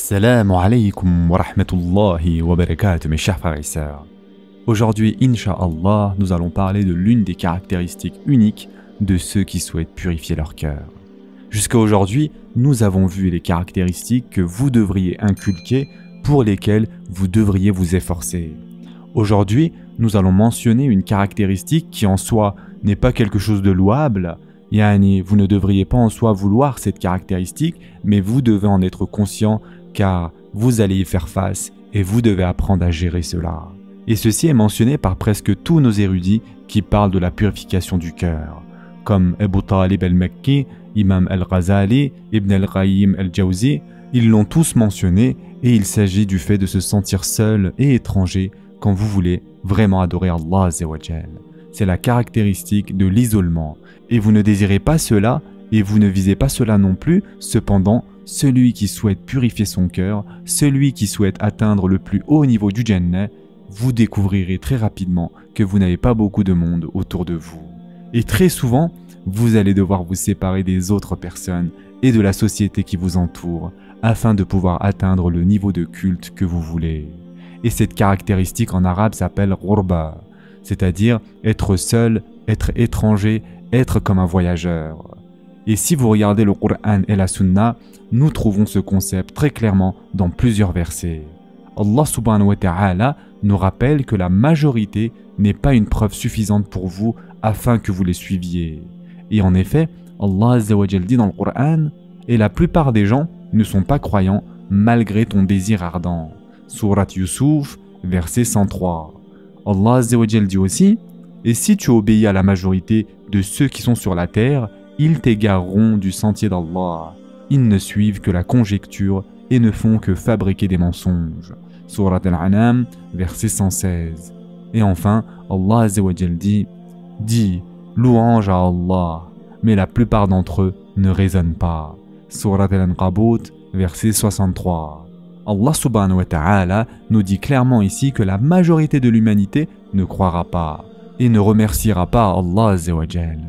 Assalamu alaikum wa rahmatullahi wa barakatuh mes chers frères et sœurs. Aujourd'hui, Inch'Allah, nous allons parler de l'une des caractéristiques uniques de ceux qui souhaitent purifier leur cœur. Jusqu'à aujourd'hui, nous avons vu les caractéristiques que vous devriez inculquer, pour lesquelles vous devriez vous efforcer. Aujourd'hui, nous allons mentionner une caractéristique qui en soi n'est pas quelque chose de louable. Yani, vous ne devriez pas en soi vouloir cette caractéristique, mais vous devez en être conscient car vous allez y faire face et vous devez apprendre à gérer cela. Et ceci est mentionné par presque tous nos érudits qui parlent de la purification du cœur, comme Abu Talib al-Makki, Imam al-Ghazali, Ibn al-Qayyim al-Jawzi. Ils l'ont tous mentionné et il s'agit du fait de se sentir seul et étranger quand vous voulez vraiment adorer Allah Azza wa Jal. C'est la caractéristique de l'isolement. Et vous ne désirez pas cela, et vous ne visez pas cela non plus. Cependant, celui qui souhaite purifier son cœur, celui qui souhaite atteindre le plus haut niveau du Jannah, vous découvrirez très rapidement que vous n'avez pas beaucoup de monde autour de vous. Et très souvent, vous allez devoir vous séparer des autres personnes et de la société qui vous entoure, afin de pouvoir atteindre le niveau de culte que vous voulez. Et cette caractéristique en arabe s'appelle ghurba, c'est-à-dire être seul, être étranger, être comme un voyageur. Et si vous regardez le Coran et la Sunna, nous trouvons ce concept très clairement dans plusieurs versets. Allah subhanahu wa ta'ala nous rappelle que la majorité n'est pas une preuve suffisante pour vous afin que vous les suiviez. Et en effet, Allah Azza wa Jal dit dans le Coran « Et la plupart des gens ne sont pas croyants malgré ton désir ardent » Surat Yusuf, verset 103. Allah Azza wa Jal dit aussi « Et si tu obéis à la majorité de ceux qui sont sur la terre, ils t'égareront du sentier d'Allah. Ils ne suivent que la conjecture et ne font que fabriquer des mensonges. » Surat Al-An'am, verset 116. Et enfin, Allah Azza wa Jal dit « Dis, louange à Allah, mais la plupart d'entre eux ne raisonnent pas. » Surat Al-Ankabut, verset 63. Allah subhanahu wa ta'ala nous dit clairement ici que la majorité de l'humanité ne croira pas et ne remerciera pas Allah Azza wa Jal.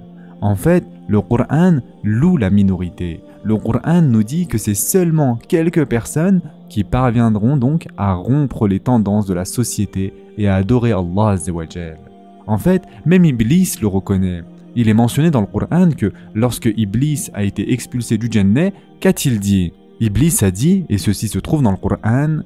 En fait, le Coran loue la minorité. Le Coran nous dit que c'est seulement quelques personnes qui parviendront donc à rompre les tendances de la société et à adorer Allah Azza wa Jal. En fait, même Iblis le reconnaît. Il est mentionné dans le Coran que lorsque Iblis a été expulsé du Jannah, qu'a-t-il dit? Iblis a dit, et ceci se trouve dans le Coran,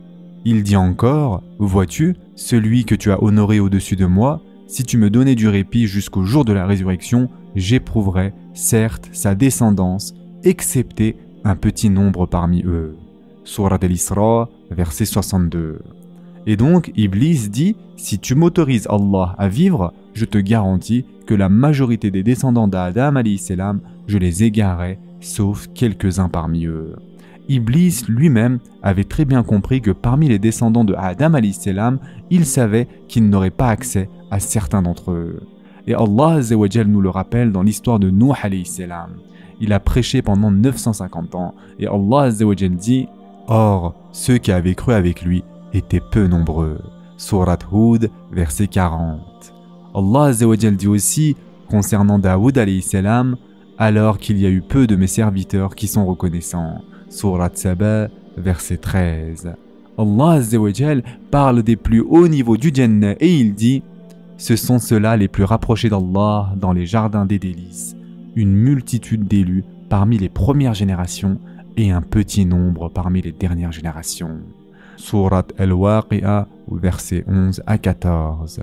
il dit encore, « Vois-tu, celui que tu as honoré au-dessus de moi, si tu me donnais du répit jusqu'au jour de la résurrection, j'éprouverais, certes, sa descendance, excepté un petit nombre parmi eux. » Surat Al-Isra, verset 62. Et donc, Iblis dit, « Si tu m'autorises Allah à vivre, je te garantis que la majorité des descendants d'Adam alayhi salam, je les égarerai, sauf quelques-uns parmi eux. » Iblis lui-même avait très bien compris que parmi les descendants de Adam alayhi salam, il savait qu'il n'aurait pas accès à certains d'entre eux. Et Allah Azza wa Jal nous le rappelle dans l'histoire de Nuh alayhi salam. Il a prêché pendant 950 ans et Allah Azza wa Jal dit « Or, ceux qui avaient cru avec lui étaient peu nombreux. » Surat Hud, verset 40. Allah Azza wa Jal dit aussi concernant Daoud alayhi salam « Alors qu'il y a eu peu de mes serviteurs qui sont reconnaissants. » Surat Saba, verset 13. Allah Azza wa Jal parle des plus hauts niveaux du Jannah et il dit « Ce sont ceux-là les plus rapprochés d'Allah dans les jardins des délices, une multitude d'élus parmi les premières générations et un petit nombre parmi les dernières générations. » Surat Al-Waqi'a, verset 11 à 14.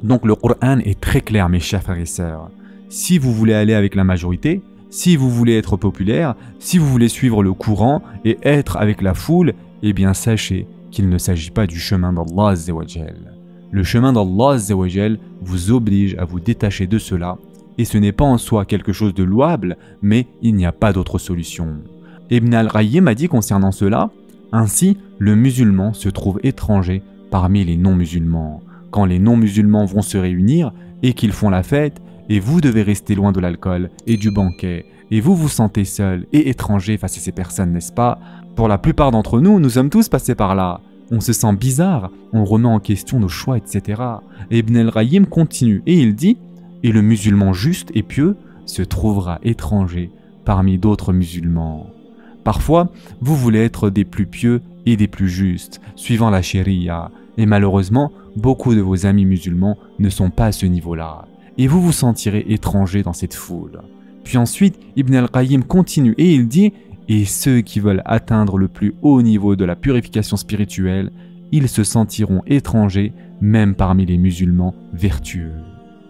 Donc le Coran est très clair mes chers frères et sœurs. Si vous voulez aller avec la majorité, si vous voulez être populaire, si vous voulez suivre le courant et être avec la foule, eh bien sachez qu'il ne s'agit pas du chemin d'Allah Azza wa Jal. Le chemin d'Allah Azza wa Jal vous oblige à vous détacher de cela, et ce n'est pas en soi quelque chose de louable, mais il n'y a pas d'autre solution. Ibn al-Qayyim a dit concernant cela, « Ainsi, le musulman se trouve étranger parmi les non-musulmans. Quand les non-musulmans vont se réunir et qu'ils font la fête, et vous devez rester loin de l'alcool et du banquet, et vous vous sentez seul et étranger face à ces personnes, n'est-ce pas? Pour la plupart d'entre nous, nous sommes tous passés par là. On se sent bizarre, on remet en question nos choix, etc. » Et Ibn al-Qayyim continue et il dit « Et le musulman juste et pieux se trouvera étranger parmi d'autres musulmans. » Parfois, vous voulez être des plus pieux et des plus justes, suivant la sharia. Et malheureusement, beaucoup de vos amis musulmans ne sont pas à ce niveau-là. Et vous vous sentirez étranger dans cette foule. Puis ensuite, Ibn al-Qayyim continue et il dit « Et ceux qui veulent atteindre le plus haut niveau de la purification spirituelle, ils se sentiront étrangers même parmi les musulmans vertueux. »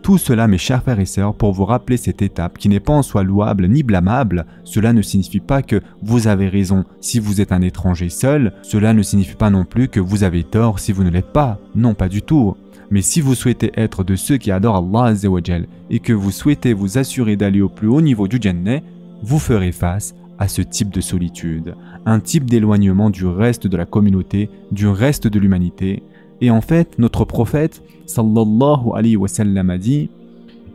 Tout cela, mes chers frères et sœurs, pour vous rappeler cette étape qui n'est pas en soi louable ni blâmable. Cela ne signifie pas que vous avez raison si vous êtes un étranger seul. Cela ne signifie pas non plus que vous avez tort si vous ne l'êtes pas. Non, pas du tout. Mais si vous souhaitez être de ceux qui adorent Allah Azza wa Jal et que vous souhaitez vous assurer d'aller au plus haut niveau du Jannah, vous ferez face à ce type de solitude, un type d'éloignement du reste de la communauté, du reste de l'humanité. Et en fait, notre prophète, sallallahu alayhi wa sallam, a dit,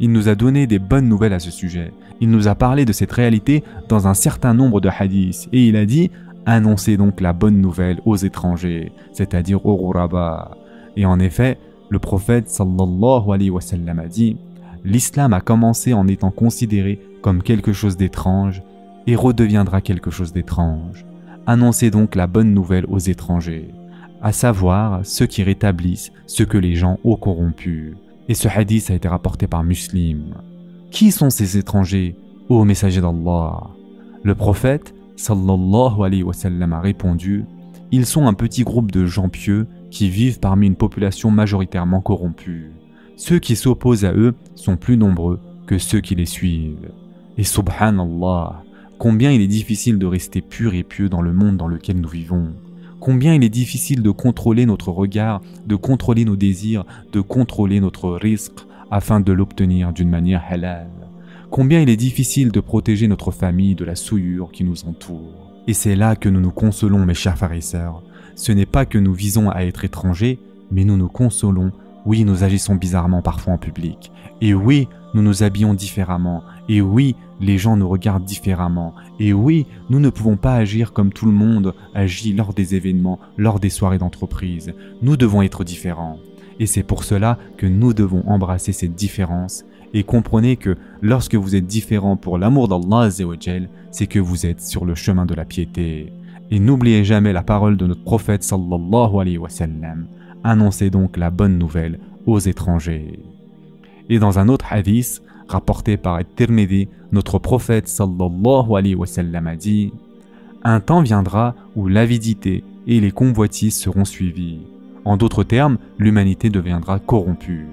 il nous a donné des bonnes nouvelles à ce sujet. Il nous a parlé de cette réalité dans un certain nombre de hadiths. Et il a dit, annoncez donc la bonne nouvelle aux étrangers, c'est-à-dire aux ghuraba. Et en effet, le prophète, sallallahu alayhi wa sallam, a dit, l'islam a commencé en étant considéré comme quelque chose d'étrange et redeviendra quelque chose d'étrange. Annoncez donc la bonne nouvelle aux étrangers, à savoir ceux qui rétablissent ce que les gens ont corrompu. Et ce hadith a été rapporté par Muslim. Qui sont ces étrangers, ô messager d'Allah? Le prophète, sallallahu alayhi wa sallam, a répondu, ils sont un petit groupe de gens pieux qui vivent parmi une population majoritairement corrompue. Ceux qui s'opposent à eux sont plus nombreux que ceux qui les suivent. Et subhanallah, combien il est difficile de rester pur et pieux dans le monde dans lequel nous vivons. Combien il est difficile de contrôler notre regard, de contrôler nos désirs, de contrôler notre risque afin de l'obtenir d'une manière halal. Combien il est difficile de protéger notre famille de la souillure qui nous entoure. Et c'est là que nous nous consolons, mes chers frères et sœurs. Ce n'est pas que nous visons à être étrangers, mais nous nous consolons. Oui, nous agissons bizarrement parfois en public. Et oui, nous nous habillons différemment. Et oui, les gens nous regardent différemment. Et oui, nous ne pouvons pas agir comme tout le monde agit lors des événements, lors des soirées d'entreprise. Nous devons être différents. Et c'est pour cela que nous devons embrasser cette différence. Et comprenez que lorsque vous êtes différent pour l'amour d'Allah Azza wa Jal, c'est que vous êtes sur le chemin de la piété. Et n'oubliez jamais la parole de notre prophète sallallahu alayhi wa sallam. Annoncez donc la bonne nouvelle aux étrangers. Et dans un autre hadith, rapporté par At-Tirmidhi, notre prophète sallallahu alayhi wa sallam a dit « Un temps viendra où l'avidité et les convoitises seront suivies. En d'autres termes, l'humanité deviendra corrompue. »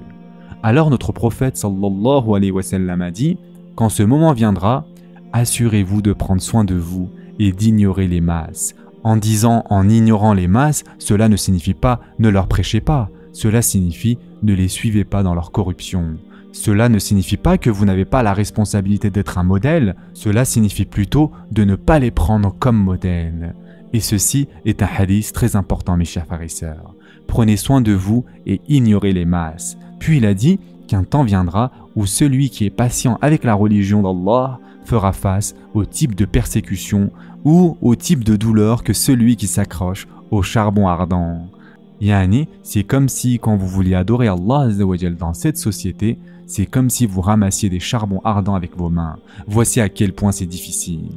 Alors notre prophète sallallahu alayhi wa sallam a dit « Quand ce moment viendra, assurez-vous de prendre soin de vous et d'ignorer les masses. » En disant « en ignorant les masses », cela ne signifie pas « ne leur prêchez pas ». Cela signifie « ne les suivez pas dans leur corruption ». Cela ne signifie pas que vous n'avez pas la responsabilité d'être un modèle, cela signifie plutôt de ne pas les prendre comme modèle. Et ceci est un hadith très important, mes chers frères et sœurs. Prenez soin de vous et ignorez les masses. Puis il a dit qu'un temps viendra où celui qui est patient avec la religion d'Allah fera face au type de persécution ou au type de douleur que celui qui s'accroche au charbon ardent. Yani, c'est comme si quand vous vouliez adorer Allah Azza wa Jal dans cette société, c'est comme si vous ramassiez des charbons ardents avec vos mains. Voici à quel point c'est difficile.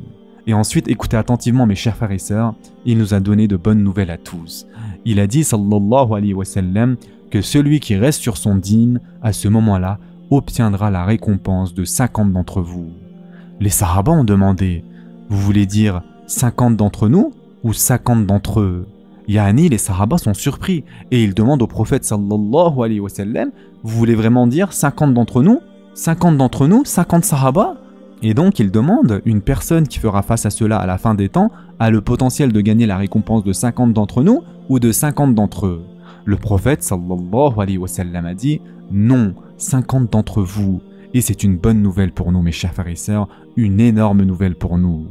Et ensuite, écoutez attentivement mes chers frères et sœurs, il nous a donné de bonnes nouvelles à tous. Il a dit sallallahu alayhi wa sallam que celui qui reste sur son dîn à ce moment-là obtiendra la récompense de 50 d'entre vous. Les Sahaba ont demandé, vous voulez dire 50 d'entre nous ou 50 d'entre eux? Yani, les Sahaba sont surpris et ils demandent au prophète sallallahu alayhi wa sallam, vous voulez vraiment dire 50 d'entre nous? 50 d'entre nous? 50 Sahaba? Et donc ils demandent, une personne qui fera face à cela à la fin des temps a le potentiel de gagner la récompense de 50 d'entre nous ou de 50 d'entre eux? Le prophète sallallahu alayhi wa sallam a dit, non, 50 d'entre vous. Et c'est une bonne nouvelle pour nous, mes chers frères et sœurs, une énorme nouvelle pour nous.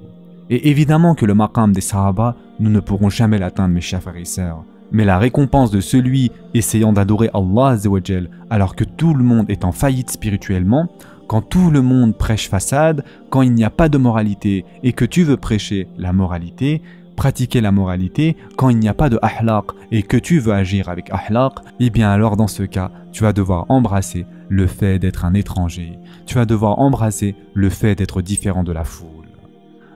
Et évidemment que le maqam des Sahaba, nous ne pourrons jamais l'atteindre, mes chers frères et sœurs. Mais la récompense de celui essayant d'adorer Allah Azza wa Jal alors que tout le monde est en faillite spirituellement, quand tout le monde prêche façade, quand il n'y a pas de moralité et que tu veux prêcher la moralité, pratiquer la moralité, quand il n'y a pas de ahlaq et que tu veux agir avec ahlaq, eh bien alors dans ce cas, tu vas devoir embrasser le fait d'être un étranger. Tu vas devoir embrasser le fait d'être différent de la foule.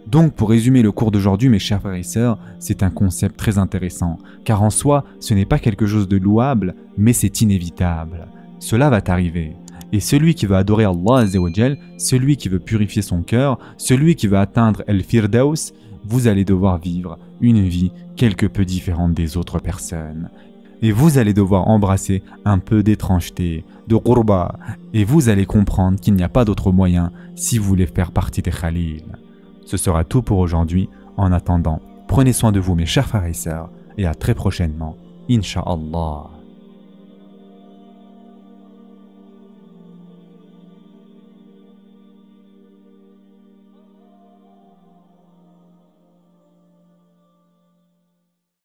Donc pour résumer le cours d'aujourd'hui, mes chers frères et sœurs, c'est un concept très intéressant, car en soi, ce n'est pas quelque chose de louable, mais c'est inévitable. Cela va t'arriver. Et celui qui veut adorer Allah Azza wa Jal, celui qui veut purifier son cœur, celui qui veut atteindre El-Firdaus, vous allez devoir vivre une vie quelque peu différente des autres personnes. Et vous allez devoir embrasser un peu d'étrangeté, de qurba, et vous allez comprendre qu'il n'y a pas d'autre moyen si vous voulez faire partie des Khalil. Ce sera tout pour aujourd'hui. En attendant, prenez soin de vous mes chers frères et sœurs, et à très prochainement, Inch'Allah.